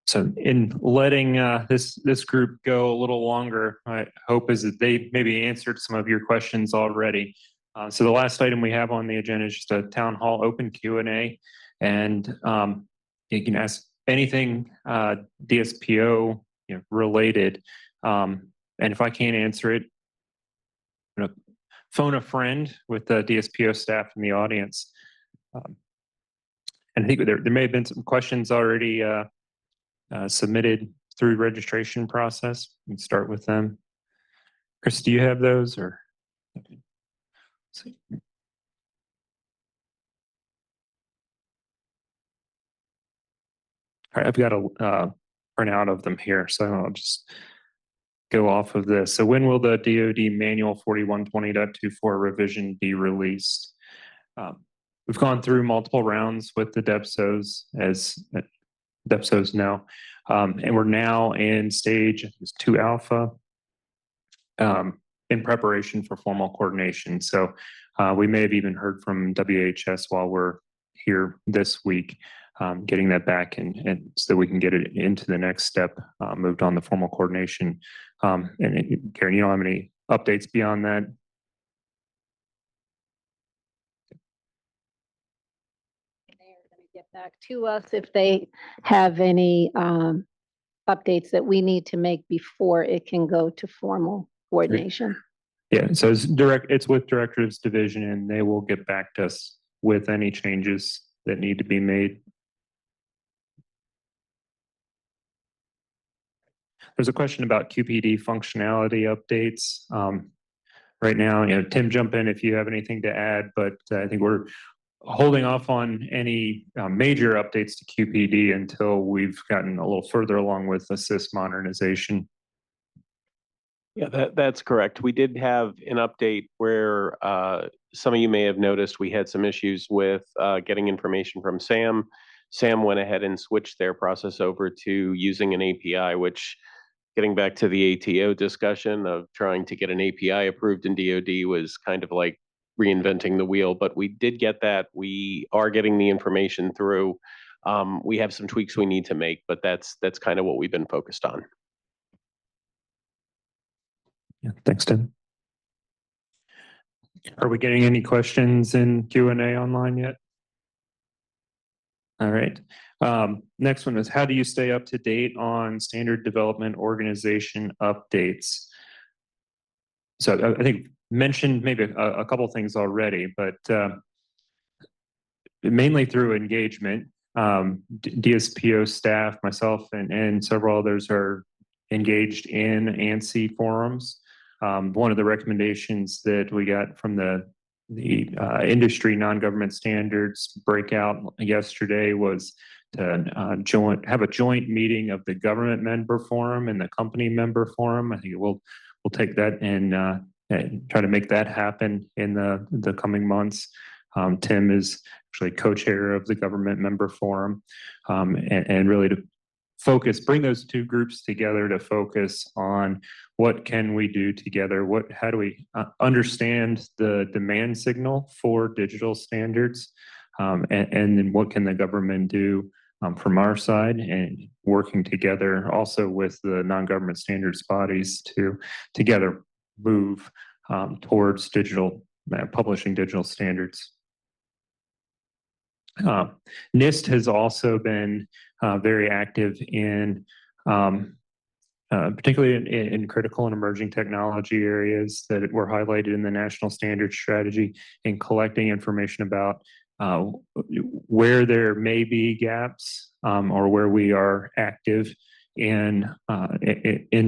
So in letting this group go a little longer, my hope is that they maybe answered some of your questions already. So the last item we have on the agenda is just a town hall open Q&A, and you can ask anything DSPO related. And if I can't answer it, phone a friend with the DSPO staff in the audience. And I think there may have been some questions already submitted through registration process. We can start with them. Chris, do you have those or? Okay. See. All right, I've got a printout of them here, so I'll just go off of this. So when will the DoD Manual 4120.24 revision be released? We've gone through multiple rounds with the DEPSOs as DEPSOs now, and we're now in stage 2 alpha in preparation for formal coordination. So we may have even heard from WHS while we're here this week, getting that back and so we can get it into the next step, moved on the formal coordination. And Karen, you don't have any updates beyond that? Get back to us if they have any updates that we need to make before it can go to formal coordination. Yeah, so it's with Directors Division, and they will get back to us with any changes that need to be made. There's a question about QPD functionality updates. Right now, Tim, jump in if you have anything to add, but I think we're holding off on any major updates to QPD until we've gotten a little further along with assist modernization. Yeah, that's correct. We did have an update where some of you may have noticed we had some issues with getting information from SAM. SAM went ahead and switched their process over to using an API, which, getting back to the ATO discussion of trying to get an API approved in DoD, was kind of like reinventing the wheel, but we did get that. We are getting the information through. We have some tweaks we need to make, but that's kind of what we've been focused on. Yeah, thanks, Tim. Are we getting any questions in Q&A online yet? All right. Next one is, how do you stay up to date on standard development organization updates? So I think mentioned maybe a couple things already, but mainly through engagement. DSPO staff, myself, and several others are engaged in ANSI forums. One of the recommendations that we got from the industry non-government standards breakout yesterday was to have a joint meeting of the government member forum and the company member forum. I think we'll take that and try to make that happen in the coming months. Tim is actually co-chair of the government member forum, and really to bring those two groups together to focus on what can we do together, how do we understand the demand signal for digital standards, and then what can the government do from our side, and working together also with the non-government standards bodies to together move towards publishing digital standards. NIST has also been very active in particularly in critical and emerging technology areas that were highlighted in the National Standards Strategy, in collecting information about where there may be gaps or where we are active in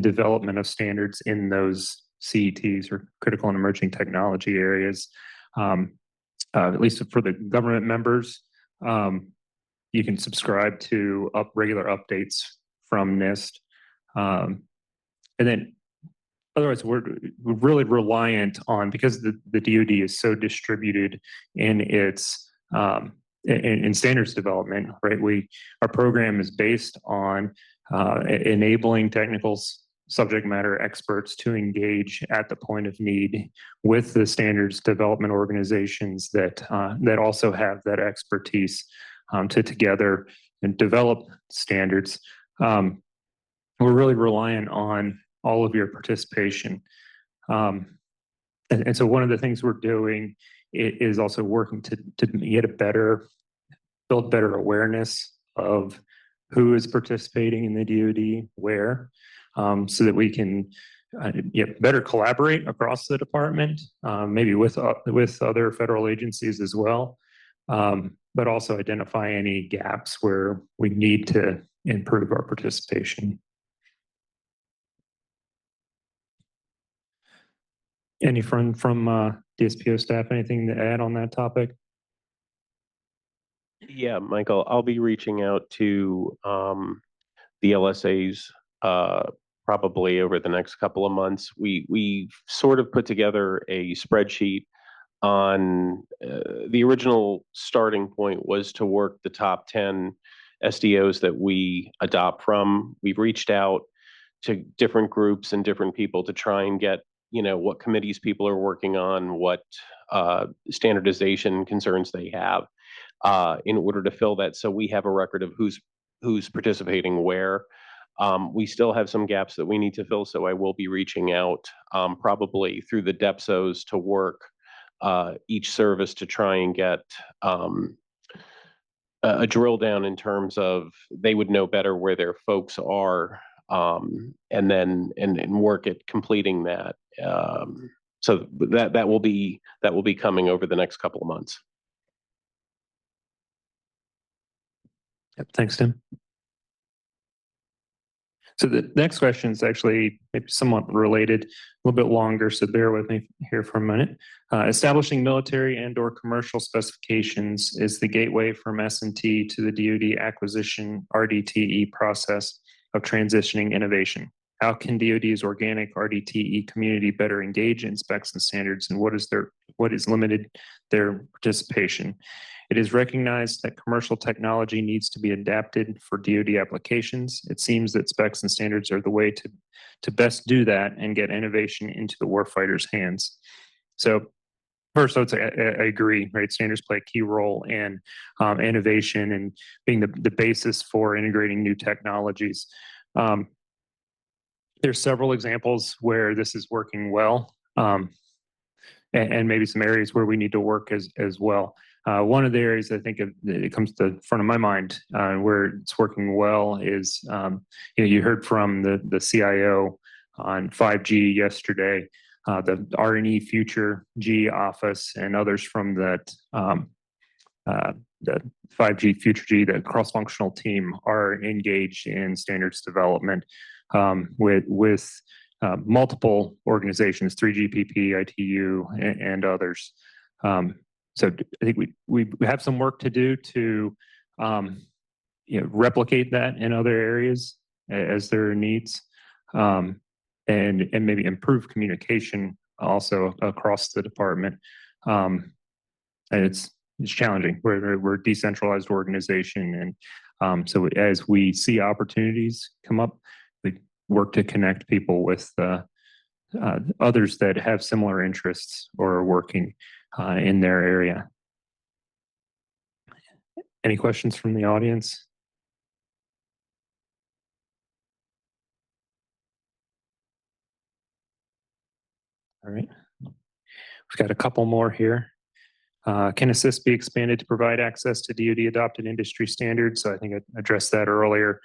development of standards in those CETs or critical and emerging technology areas. At least for the government members, you can subscribe to regular updates from NIST. And then otherwise, we're really reliant on, because the DoD is so distributed in its in standards development, right? Our program is based on enabling technical subject matter experts to engage at the point of need with the standards development organizations that also have that expertise to together and develop standards. We're really reliant on all of your participation. And so one of the things we're doing is also working to get build better awareness of who is participating in the DoD, where, so that we can better collaborate across the department, maybe with other federal agencies as well, but also identify any gaps where we need to improve our participation. Any from DSPO staff, anything to add on that topic? Yeah, Michael, I'll be reaching out to the LSAs probably over the next couple of months. We sort of put together a spreadsheet on the original starting point was to work the top 10 SDOs that we adopt from. We've reached out to different groups and different people to try and get, what committees people are working on, what standardization concerns they have, in order to fill that. So we have a record of who's participating where. We still have some gaps that we need to fill, so I will be reaching out probably through the DEPSOs to work each service to try and get a drill down in terms of they would know better where their folks are, and then work at completing that. So that will be coming over the next couple of months. Yep, thanks, Tim. So the next question is actually maybe somewhat related, a little bit longer, so bear with me here for a minute. Establishing military and/or commercial specifications is the gateway from S&T to the DoD acquisition RDTE process of transitioning innovation. How can DoD's organic RDTE community better engage in specs and standards, and what is limited their participation? It is recognized that commercial technology needs to be adapted for DoD applications. It seems that specs and standards are the way to best do that and get innovation into the warfighter's hands. So first, I would say I agree, right? Standards play a key role in innovation and being the basis for integrating new technologies. There's several examples where this is working well, and maybe some areas where we need to work as well. One of the areas I think it comes to the front of my mind where it's working well is, you heard from the CIO on 5G yesterday, the R&E Future G office and others from the 5G Future G, the cross-functional team are engaged in standards development with multiple organizations, 3GPP, ITU, and others. So I think we have some work to do to replicate that in other areas as there are needs, and maybe improve communication also across the department. And it's challenging. We're a decentralized organization, and so as we see opportunities come up, we work to connect people with others that have similar interests or are working in their area. Any questions from the audience? All right. We've got a couple more here. Can ASSIST be expanded to provide access to DoD adopted industry standards? So I think I addressed that earlier.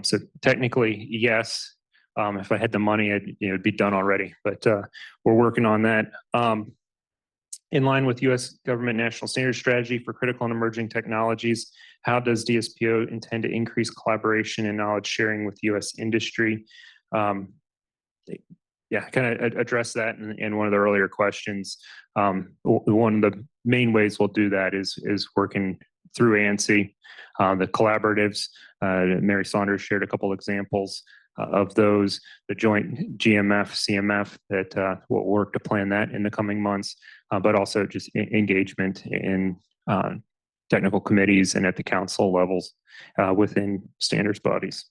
So technically, yes. If I had the money, it'd be done already, but we're working on that. In line with U.S. government national standards strategy for critical and emerging technologies, how does DSPO intend to increase collaboration and knowledge sharing with U.S. industry? Yeah, kind of address that in one of the earlier questions. One of the main ways we'll do that is working through ANSI, the collaboratives. Mary Saunders shared a couple examples of those, the joint GMF, CMF that will work to plan that in the coming months, but also just engagement in technical committees and at the council levels within standards bodies.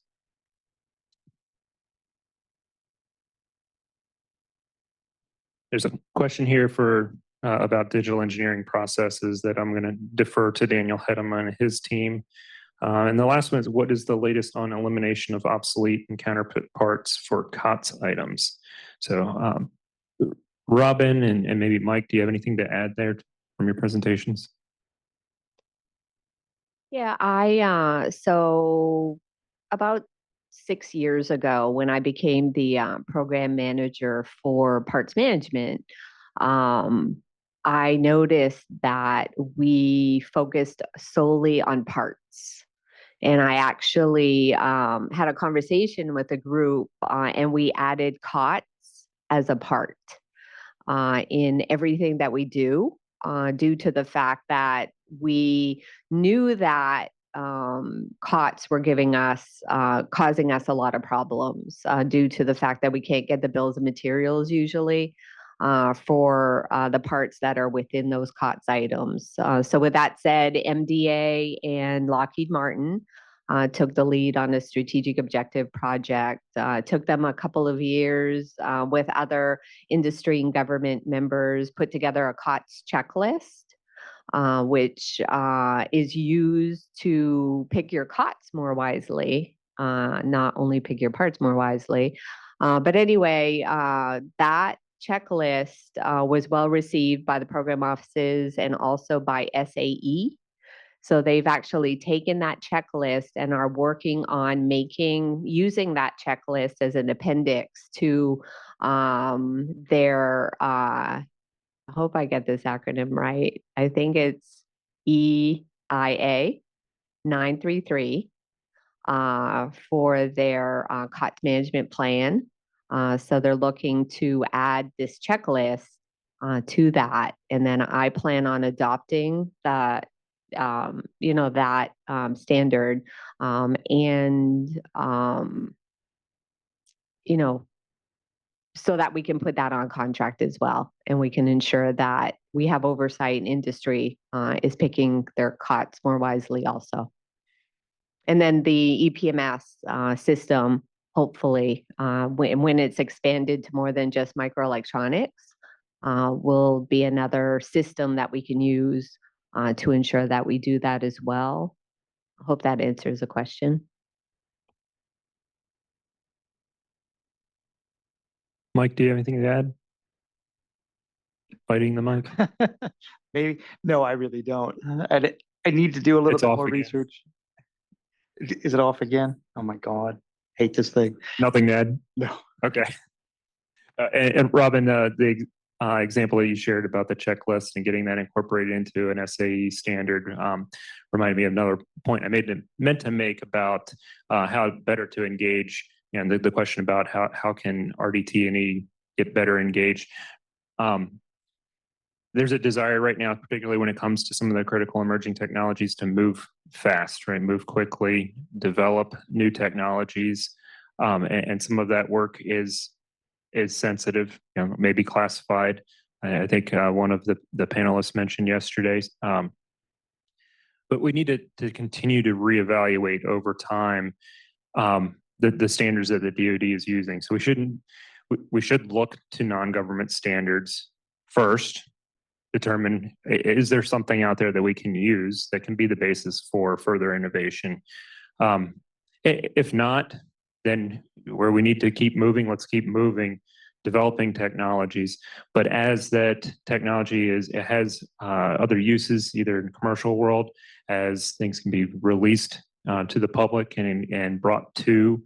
There's a question here about digital engineering processes that I'm going to defer to Daniel Hedem and his team. And the last one is, what is the latest on elimination of obsolete and counterfeit parts for COTS items? So Robin and maybe Mike, do you have anything to add there from your presentations? Yeah, so about 6 years ago, when I became the program manager for parts management, I noticed that we focused solely on parts. And I actually had a conversation with a group and we added COTS as a part in everything that we do, due to the fact that we knew that COTS were causing us a lot of problems due to the fact that we can't get the bills of materials usually for the parts that are within those COTS items. So with that said, MDA and Lockheed Martin took the lead on a strategic objective project. Took them a couple of years with other industry and government members, put together a COTS checklist, which is used to pick your COTS more wisely, not only pick your parts more wisely. But anyway, that checklist was well received by the program offices and also by SAE. So they've actually taken that checklist and are working on using that checklist as an appendix to their, I hope I get this acronym right. I think it's EIA 933 for their COTS management plan. So they're looking to add this checklist to that. And then I plan on adopting that standard, so that we can put that on contract as well. And we can ensure that we have oversight and industry is picking their COTS more wisely also. And then the EPMS system, hopefully, when it's expanded to more than just microelectronics, will be another system that we can use to ensure that we do that as well. I hope that answers the question. Mike, do you have anything to add? Fighting the mic. Maybe. No, I really don't. I need to do a little It's bit off more again. research. Is it off again? Oh my God. Hate this thing. Nothing to add? No. Okay. And Robin, the example that you shared about the checklist and getting that incorporated into an SAE standard reminded me of another point I meant to make about how better to engage, and the question about how can RDT&E get better engaged. There's a desire right now, particularly when it comes to some of the critical emerging technologies, to move fast, right? Move quickly, develop new technologies, and some of that work is sensitive, maybe classified. I think one of the panelists mentioned yesterday. But we need to continue to reevaluate over time the standards that the DoD is using. So we should look to non-government standards first, determine, is there something out there that we can use that can be the basis for further innovation? If not, then where we need to keep moving, let's keep moving, developing technologies. But as that technology has other uses, either in the commercial world, as things can be released to the public and brought to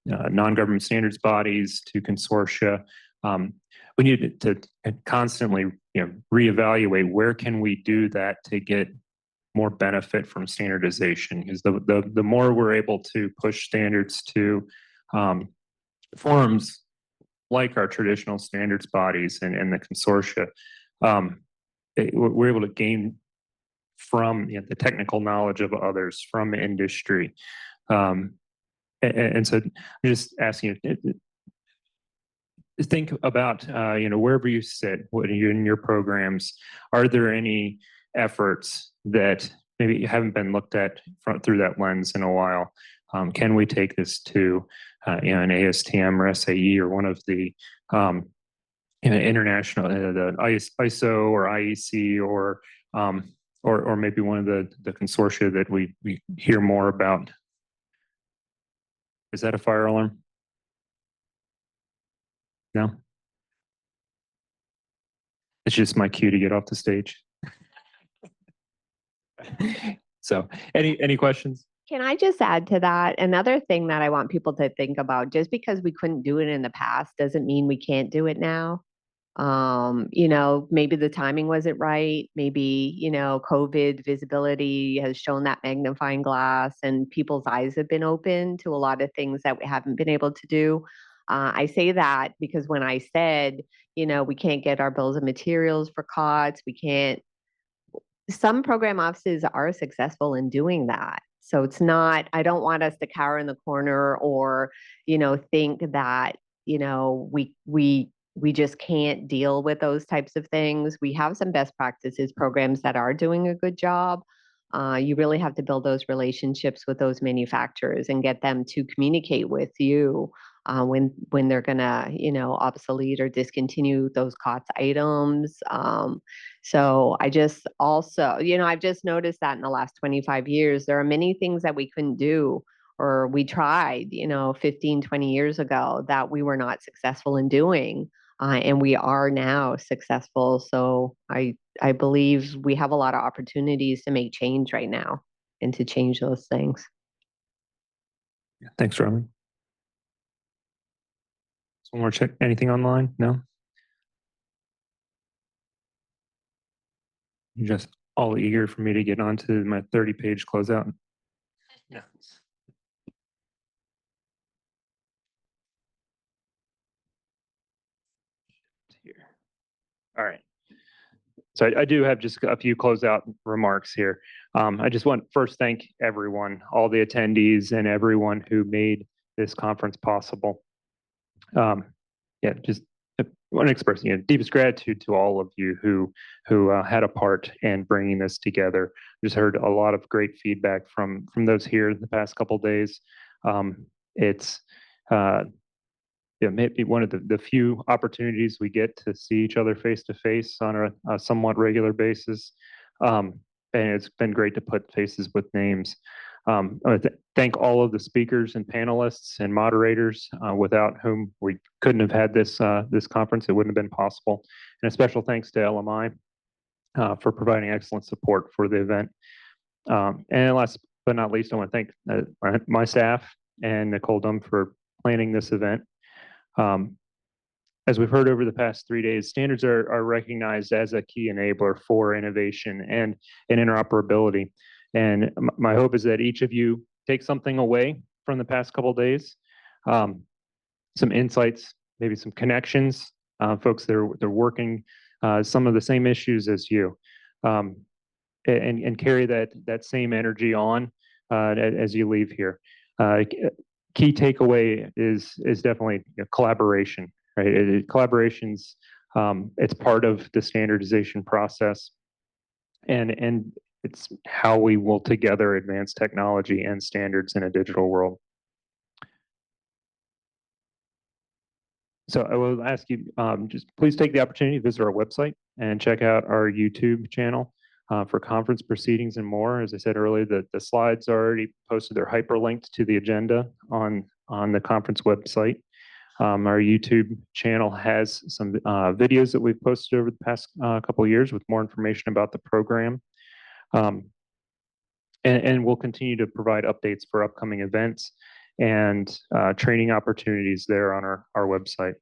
non-government standards bodies, to consortia, we need to constantly reevaluate where can we do that to get more benefit from standardization. Because the more we're able to push standards to forums like our traditional standards bodies and the consortia, we're able to gain from the technical knowledge of others, from industry. And so I'm just asking you, think about, wherever you sit, what you in your programs, are there any efforts that maybe you haven't been looked at through that lens in a while? Can we take this to an ASTM or SAE or one of the international, the ISO or IEC or or maybe one of the consortia that we hear more about. Is that a fire alarm? No? It's just my cue to get off the stage. So, any questions? Can I just add to that? Another thing that I want people to think about, just because we couldn't do it in the past doesn't mean we can't do it now. Maybe the timing wasn't right. Maybe, COVID visibility has shown that magnifying glass and people's eyes have been open to a lot of things that we haven't been able to do. I say that because when I said, we can't get our bills of materials for COTS, some program offices are successful in doing that. So it's not, I don't want us to cower in the corner or, think that, we just can't deal with those types of things. We have some best practices programs that are doing a good job. You really have to build those relationships with those manufacturers and get them to communicate with you when they're gonna, obsolete or discontinue those COTS items. So I just also, I've just noticed that in the last 25 years, there are many things that we couldn't do or we tried, 15, 20 years ago that we were not successful in doing. And we are now successful. So I believe we have a lot of opportunities to make change right now and to change those things. Thanks, Riley. One more check. Anything online? No? You're just all eager for me to get onto my 30-page closeout. No. Here. All right. So I do have just a few closeout remarks here. I just want to first thank everyone, all the attendees and everyone who made this conference possible. Just want to express deepest gratitude to all of you who had a part in bringing this together. Just heard a lot of great feedback from those here the past couple of days. It's maybe one of the few opportunities we get to see each other face to face on a somewhat regular basis. And it's been great to put faces with names. I want to thank all of the speakers and panelists and moderators without whom we couldn't have had this conference. It wouldn't have been possible. And a special thanks to LMI for providing excellent support for the event. And last but not least, I want to thank my staff and Nicole Dunn for planning this event. As we've heard over the past 3 days, standards are recognized as a key enabler for innovation and interoperability. And my hope is that each of you take something away from the past couple of days, some insights, maybe some connections, folks that are working some of the same issues as you, and carry that same energy on as you leave here. Key takeaway is definitely collaboration, right? Collaboration's it's part of the standardization process, and it's how we will together advance technology and standards in a digital world. So I will ask you, just please take the opportunity to visit our website and check out our YouTube channel for conference proceedings and more. As I said earlier, the slides are already posted. They're hyperlinked to the agenda on the conference website. Our YouTube channel has some videos that we've posted over the past couple of years with more information about the program. And we'll continue to provide updates for upcoming events and training opportunities there on our website.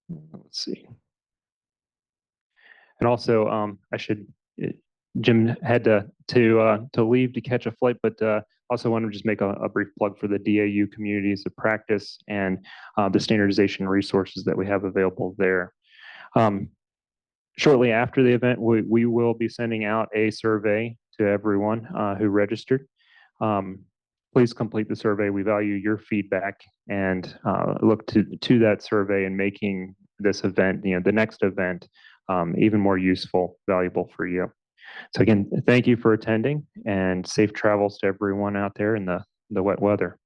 Let's see. And also, Jim had to leave to catch a flight, but also want to just make a brief plug for the DAU communities of practice and the standardization resources that we have available there. Shortly after the event, we will be sending out a survey to everyone who registered. Please complete the survey. We value your feedback and look to that survey and making this event, the next event, even more useful, valuable for you. So again, thank you for attending and safe travels to everyone out there in the wet weather.